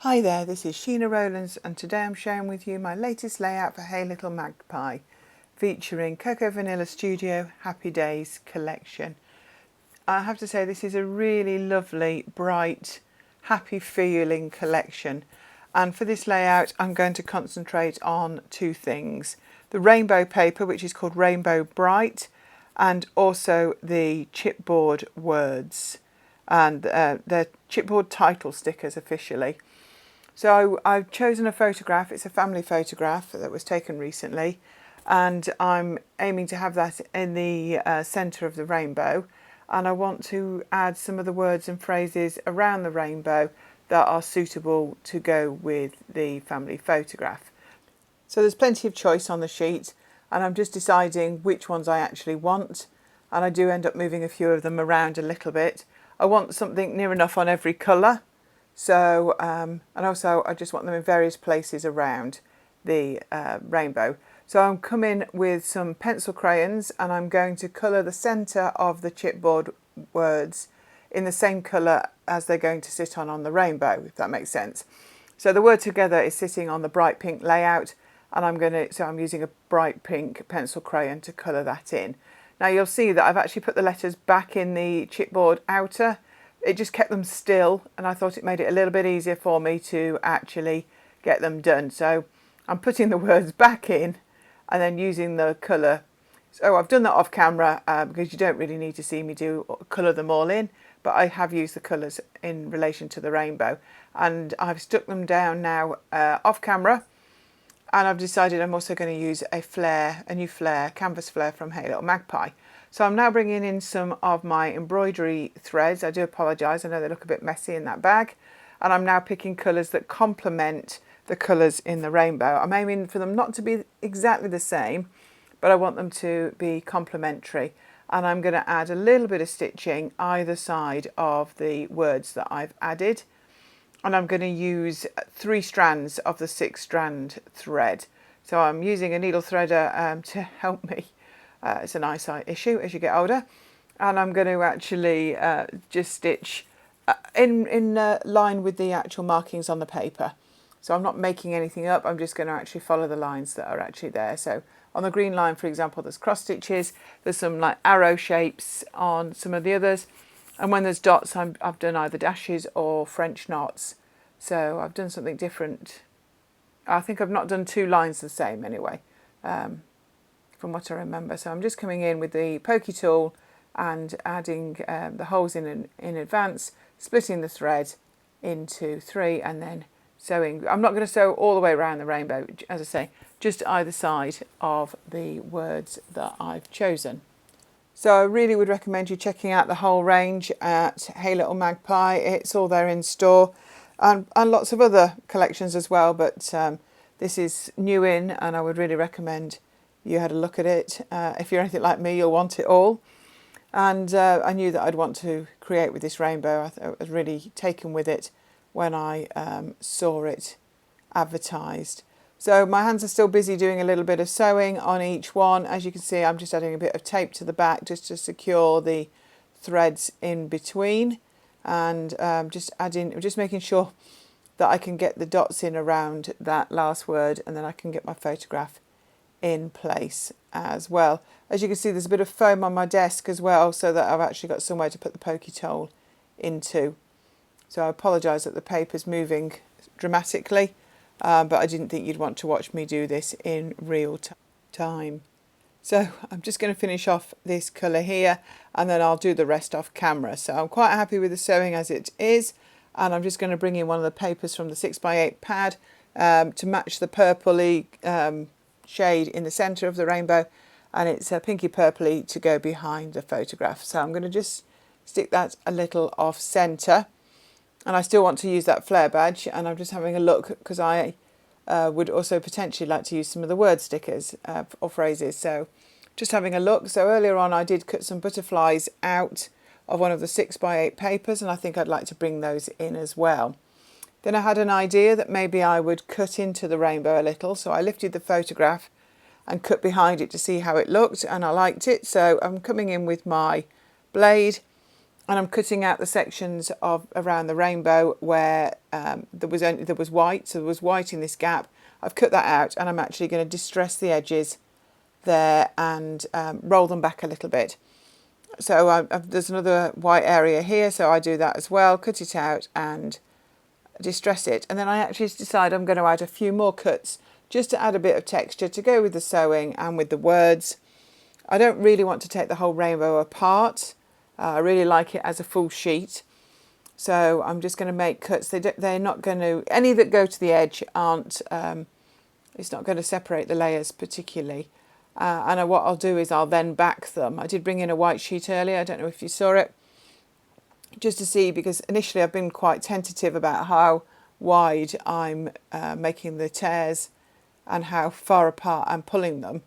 Hi there, this is Sheena Rowlands and today I'm sharing with you my latest layout for Hey Little Magpie featuring Cocoa Vanilla Studio Happy Days collection. I have to say this is a really lovely, bright, happy feeling collection, and for this layout I'm going to concentrate on two things: the rainbow paper, which is called Rainbow Bright, and also the chipboard words, and they're chipboard title stickers officially. So I've chosen a photograph. It's a family photograph that was taken recently, and I'm aiming to have that in the centre of the rainbow, and I want to add some of the words and phrases around the rainbow that are suitable to go with the family photograph. So there's plenty of choice on the sheet, and I'm just deciding which ones I actually want, and I do end up moving a few of them around a little bit. I want something near enough on every colour. So, and also I just want them in various places around the rainbow. So I'm coming with some pencil crayons and I'm going to colour the centre of the chipboard words in the same colour as they're going to sit on the rainbow, if that makes sense. So the word together is sitting on the bright pink layout, and I'm using a bright pink pencil crayon to colour that in. Now you'll see that I've actually put the letters back in the chipboard outer. It just kept them still, and I thought it made it a little bit easier for me to actually get them done. So I'm putting the words back in and then using the colour. So I've done that off camera because you don't really need to see me colour them all in, but I have used the colours in relation to the rainbow, and I've stuck them down now off camera. And I've decided I'm also going to use a new flare, canvas flare from Hey Little Magpie. So I'm now bringing in some of my embroidery threads. I do apologise, I know they look a bit messy in that bag. And I'm now picking colours that complement the colours in the rainbow. I'm aiming for them not to be exactly the same, but I want them to be complementary. And I'm going to add a little bit of stitching either side of the words that I've added. And I'm going to use 3 strands of the 6-strand thread. So I'm using a needle threader to help me. It's an eyesight issue as you get older. And I'm going to actually just stitch in line with the actual markings on the paper. So I'm not making anything up, I'm just going to actually follow the lines that are actually there. So on the green line, for example, there's cross stitches, there's some like arrow shapes on some of the others. And when there's dots, I've done either dashes or French knots. So I've done something different. I think I've not done 2 lines the same anyway, from what I remember. So I'm just coming in with the pokey tool and adding the holes in advance, splitting the thread into 3 and then sewing. I'm not going to sew all the way around the rainbow, as I say, just either side of the words that I've chosen. So I really would recommend you checking out the whole range at Hey Little Magpie. It's all there in store, and lots of other collections as well, but this is new in, and I would really recommend you had a look at it. If you're anything like me, you'll want it all. And I knew that I'd want to create with this rainbow. I was really taken with it when I saw it advertised. So my hands are still busy doing a little bit of sewing on each one. As you can see, I'm just adding a bit of tape to the back just to secure the threads in between, and just making sure that I can get the dots in around that last word, and then I can get my photograph in place as well. As you can see, there's a bit of foam on my desk as well, so that I've actually got somewhere to put the pokey tool into. So I apologise that the paper's moving dramatically. But I didn't think you'd want to watch me do this in real time. So I'm just going to finish off this colour here, and then I'll do the rest off camera. So I'm quite happy with the sewing as it is, and I'm just going to bring in one of the papers from the 6x8 pad to match the purpley shade in the centre of the rainbow, and it's a pinky purpley to go behind the photograph. So I'm going to just stick that a little off centre. And I still want to use that flare badge, and I'm just having a look because I would also potentially like to use some of the word stickers or phrases. So just having a look. So earlier on I did cut some butterflies out of one of the 6x8 papers, and I think I'd like to bring those in as well. Then I had an idea that maybe I would cut into the rainbow a little, so I lifted the photograph and cut behind it to see how it looked, and I liked it. So I'm coming in with my blade and I'm cutting out the sections of around the rainbow where there was white, so there was white in this gap. I've cut that out, and I'm actually going to distress the edges there and roll them back a little bit. So there's another white area here, so I do that as well, cut it out and distress it. And then I actually decide I'm going to add a few more cuts just to add a bit of texture to go with the sewing and with the words. I don't really want to take the whole rainbow apart. I really like it as a full sheet. So I'm just going to make cuts. They're not going to, any that go to the edge aren't, it's not going to separate the layers particularly. And what I'll do is I'll then back them. I did bring in a white sheet earlier, I don't know if you saw it, just to see, because initially I've been quite tentative about how wide I'm making the tears and how far apart I'm pulling them.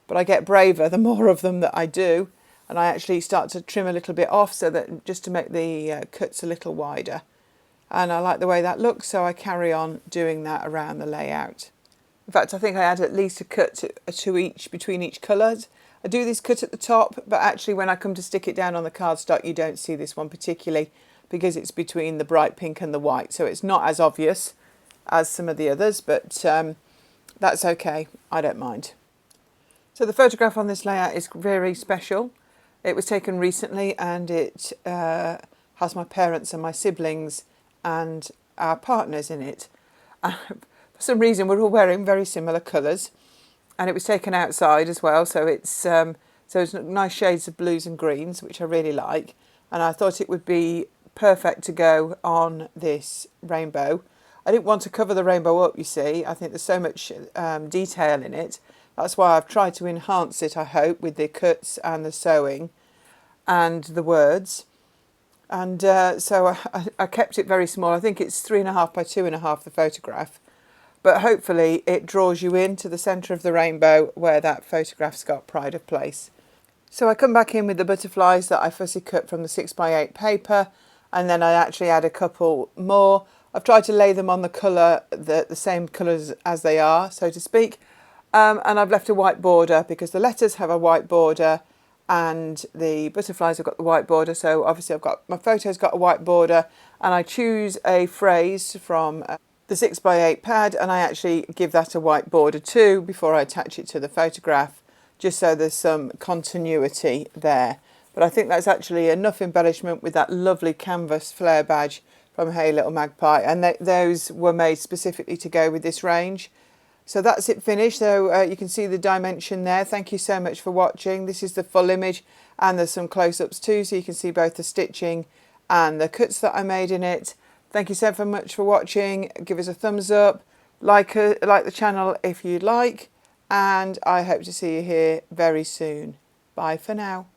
But I get braver the more of them that I do, and I actually start to trim a little bit off so that just to make the cuts a little wider. And I like the way that looks, so I carry on doing that around the layout. In fact, I think I add at least a cut to each, between each colours. I do this cut at the top, but actually when I come to stick it down on the cardstock, you don't see this one particularly because it's between the bright pink and the white. So it's not as obvious as some of the others, but that's okay. I don't mind. So the photograph on this layout is very special. It was taken recently, and it has my parents and my siblings and our partners in it. For some reason, we're all wearing very similar colours, and it was taken outside as well. So it's nice shades of blues and greens, which I really like. And I thought it would be perfect to go on this rainbow. I didn't want to cover the rainbow up, you see. I think there's so much detail in it. That's why I've tried to enhance it, I hope, with the cuts and the sewing and the words. And so I kept it very small. I think it's 3.5 by 2.5, the photograph. But hopefully it draws you into the centre of the rainbow where that photograph's got pride of place. So I come back in with the butterflies that I fussy cut from the 6x8 paper, and then I actually add a couple more. I've tried to lay them on the colour, the same colours as they are, so to speak. And I've left a white border because the letters have a white border and the butterflies have got the white border. So obviously I've got, my photo's got a white border, and I choose a phrase from the 6x8 pad, and I actually give that a white border too before I attach it to the photograph, just so there's some continuity there. But I think that's actually enough embellishment with that lovely canvas flare badge from Hey Little Magpie, and those were made specifically to go with this range. So that's it finished. So you can see the dimension there. Thank you so much for watching. This is the full image, and there's some close-ups too, so you can see both the stitching and the cuts that I made in it. Thank you so much for watching. Give us a thumbs up, like the channel if you'd like, and I hope to see you here very soon. Bye for now.